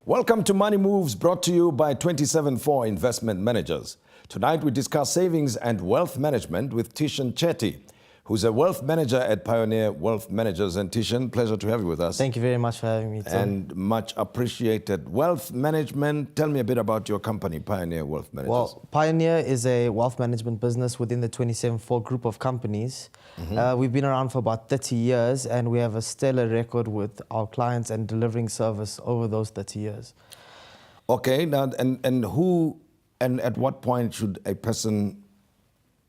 Welcome to Money Moves, brought to you by 274 Investment Managers. Tonight we discuss savings and wealth management with Thishen Chetty, who's a wealth manager at Pioneer Wealth Managers. And Thishen, pleasure to have you with us. Thank you very much for having me, Tom. And much appreciated. Wealth management, tell me a bit about your company, Pioneer Wealth Managers. Well, Pioneer is a wealth management business within the 274 group of companies. We've been around for about 30 years and we have a stellar record with our clients and delivering service over those 30 years. Okay, now, and at what point should a person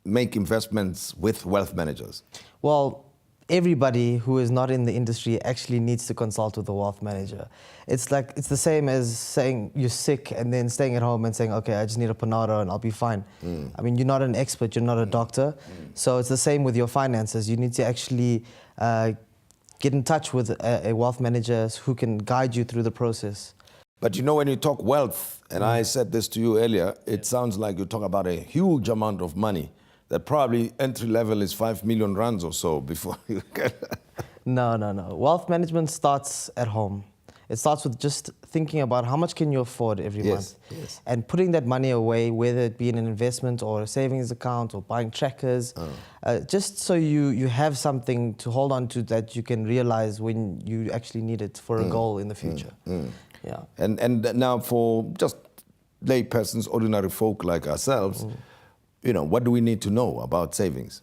make investments with wealth managers? Well, everybody who is not in the industry actually needs to consult with a wealth manager. It's the same as saying you're sick and then staying at home and saying, okay, I just need a Panado and I'll be fine. I mean, you're not an expert, you're not a doctor. So it's the same with your finances. You need to actually get in touch with a wealth manager who can guide you through the process. But you know, when you talk wealth, and I said this to you earlier, it sounds like you talk about a huge amount of money that probably entry level is 5 million rands or so before you get... No. Wealth management starts at home. It starts with just thinking about how much can you afford every month. Yes. And putting that money away, whether it be in an investment or a savings account or buying trackers, just so you have something to hold on to that you can realize when you actually need it for a goal in the future. Yeah. And now for just lay persons, ordinary folk like ourselves, you know, what do we need to know about savings?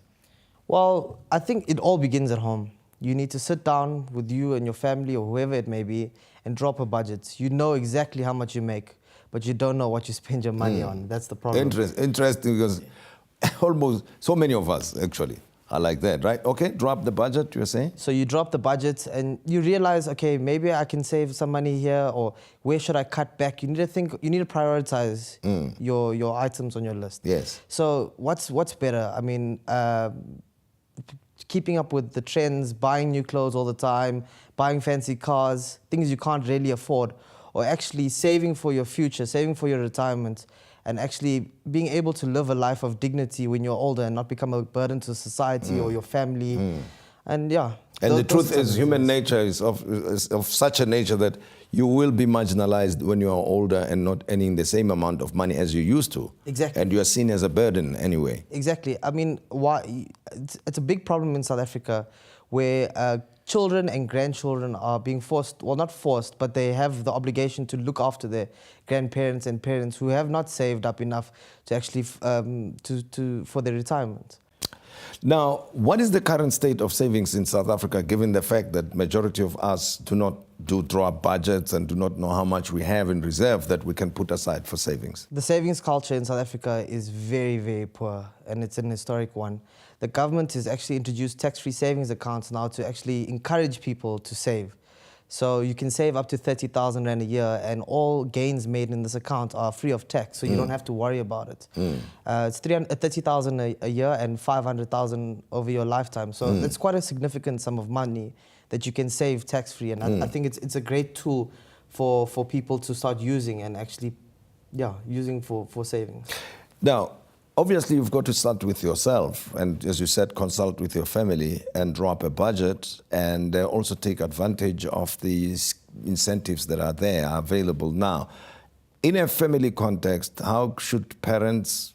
Well, I think it all begins at home. You need to sit down with you and your family or whoever it may be and drop a budget. You know exactly how much you make, but you don't know what you spend your money on. That's the problem. Interesting, because almost so many of us actually are like that, right? Okay, drop the budget, you're saying? So you drop the budget and you realize, okay, maybe I can save some money here, or where should I cut back? You need to think, you need to prioritize your items on your list. Yes. So what's better? I mean, keeping up with the trends, buying new clothes all the time, buying fancy cars, things you can't really afford, or actually saving for your future, saving for your retirement, and actually being able to live a life of dignity when you're older and not become a burden to society or your family. And yeah. And the truth is, human nature is of such a nature that you will be marginalized when you are older and not earning the same amount of money as you used to. Exactly. And you are seen as a burden anyway. Exactly. I mean, it's a big problem in South Africa where children and grandchildren are being forced, well, not forced, but they have the obligation to look after their grandparents and parents who have not saved up enough to actually for their retirement. Now, what is the current state of savings in South Africa, given the fact that majority of us do not draw up budgets and do not know how much we have in reserve that we can put aside for savings? The savings culture in South Africa is very, very poor, and it's an historic one. The government has actually introduced tax-free savings accounts now to actually encourage people to save. So you can save up to 30,000 Rand a year, and all gains made in this account are free of tax, so you don't have to worry about it. It's 30,000 a year and 500,000 over your lifetime. So it's quite a significant sum of money that you can save tax-free, and I think it's a great tool for people to start using and actually, using for savings. Now, obviously, you've got to start with yourself and, as you said, consult with your family and drop a budget and also take advantage of these incentives that are there, are available now. In a family context, how should parents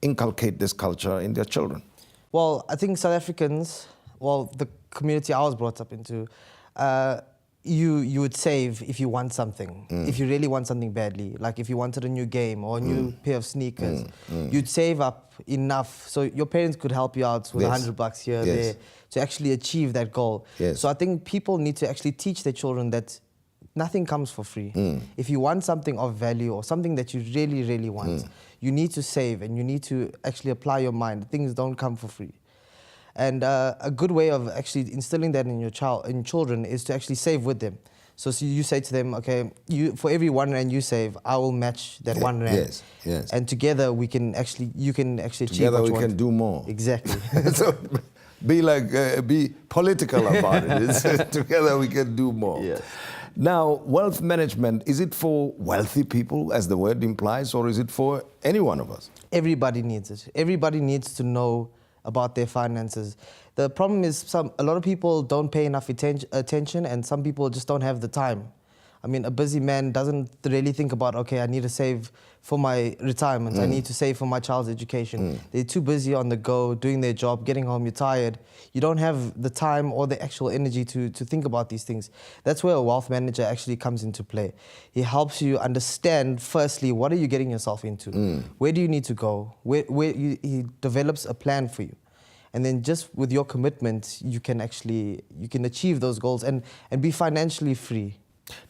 inculcate this culture in their children? Well, I think South Africans, well, the community I was brought up into, you would save if you want something, if you really want something badly, like if you wanted a new game or a new pair of sneakers, you'd save up enough so your parents could help you out with $100 here or there to actually achieve that goal. So I think people need to actually teach their children that nothing comes for free. If you want something of value or something that you really, really want, you need to save and you need to actually apply your mind. Things don't come for free. And a good way of actually instilling that in your children is to actually save with them. So you say to them, okay, for every 1 Rand you save, I will match that 1 Rand. Yes. And together you can actually achieve together what you we want. can do more. Exactly. So be political about it. Together we can do more. Yes. Now, wealth management, is it for wealthy people, as the word implies, or is it for any one of us? Everybody needs it. Everybody needs to know about their finances. The problem is a lot of people don't pay enough attention, and some people just don't have the time. I mean, a busy man doesn't really think about, okay, I need to save for my retirement. I need to save for my child's education. They're too busy on the go, doing their job, getting home, you're tired. You don't have the time or the actual energy to think about these things. That's where a wealth manager actually comes into play. He helps you understand, firstly, what are you getting yourself into? Where do you need to go? He develops a plan for you. And then just with your commitment, you can achieve those goals and be financially free.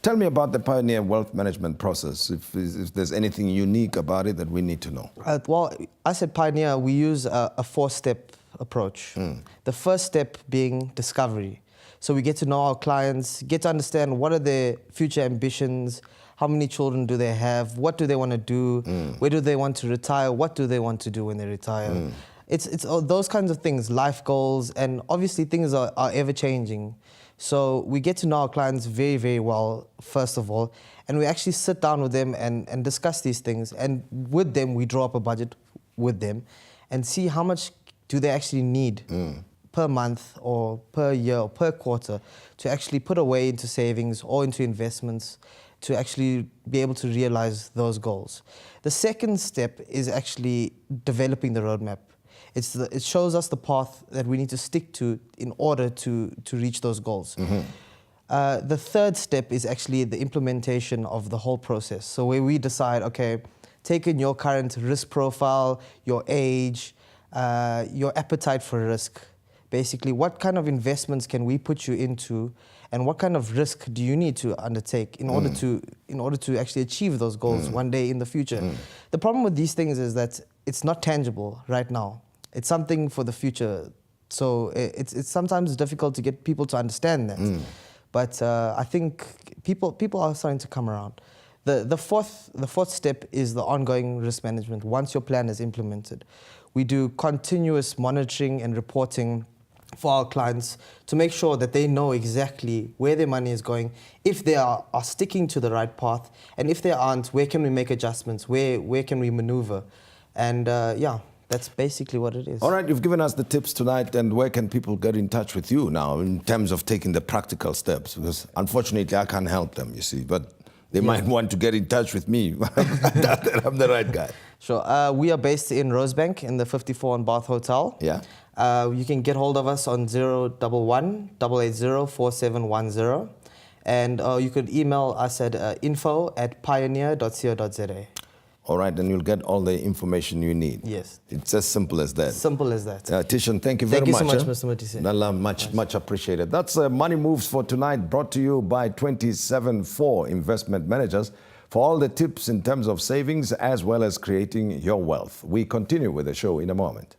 Tell me about the Pioneer Wealth Management process, if there's anything unique about it that we need to know. Well, I said Pioneer, we use a 4-step approach. The first step being discovery. So we get to know our clients, get to understand what are their future ambitions, how many children do they have, what do they want to do, where do they want to retire, what do they want to do when they retire. It's all those kinds of things, life goals, and obviously things are ever changing. So we get to know our clients very, very well, first of all, and we actually sit down with them and discuss these things. And with them, we draw up a budget with them and see how much do they actually need per month or per year or per quarter to actually put away into savings or into investments to actually be able to realize those goals. The second step is actually developing the roadmap. It shows us the path that we need to stick to in order to reach those goals. The third step is actually the implementation of the whole process. So where we decide, okay, take in your current risk profile, your age, your appetite for risk. Basically, what kind of investments can we put you into, and what kind of risk do you need to undertake in order to actually achieve those goals one day in the future? The problem with these things is that it's not tangible right now. It's something for the future. So it's sometimes difficult to get people to understand that. But I think people are starting to come around. The fourth step is the ongoing risk management. Once your plan is implemented, we do continuous monitoring and reporting for our clients to make sure that they know exactly where their money is going, if they are sticking to the right path, and if they aren't, where can we make adjustments, where can we maneuver. And yeah, that's basically what it is. All right, you've given us the tips tonight, and where can people get in touch with you now in terms of taking the practical steps? Because unfortunately, I can't help them, you see, but they might want to get in touch with me. I'm the right guy. Sure. We are based in Rosebank in the 54 on Bath Hotel. Yeah. You can get hold of us on 011 880 4710. And you could email us at info@pioneer.co.za. All right, and you'll get all the information you need. Yes. It's as simple as that. Simple as that. Thishen, thank you very much. Thank you so much, Mr. Matisse. Much appreciated. That's Money Moves for tonight, brought to you by 27/4 Investment Managers for all the tips in terms of savings as well as creating your wealth. We continue with the show in a moment.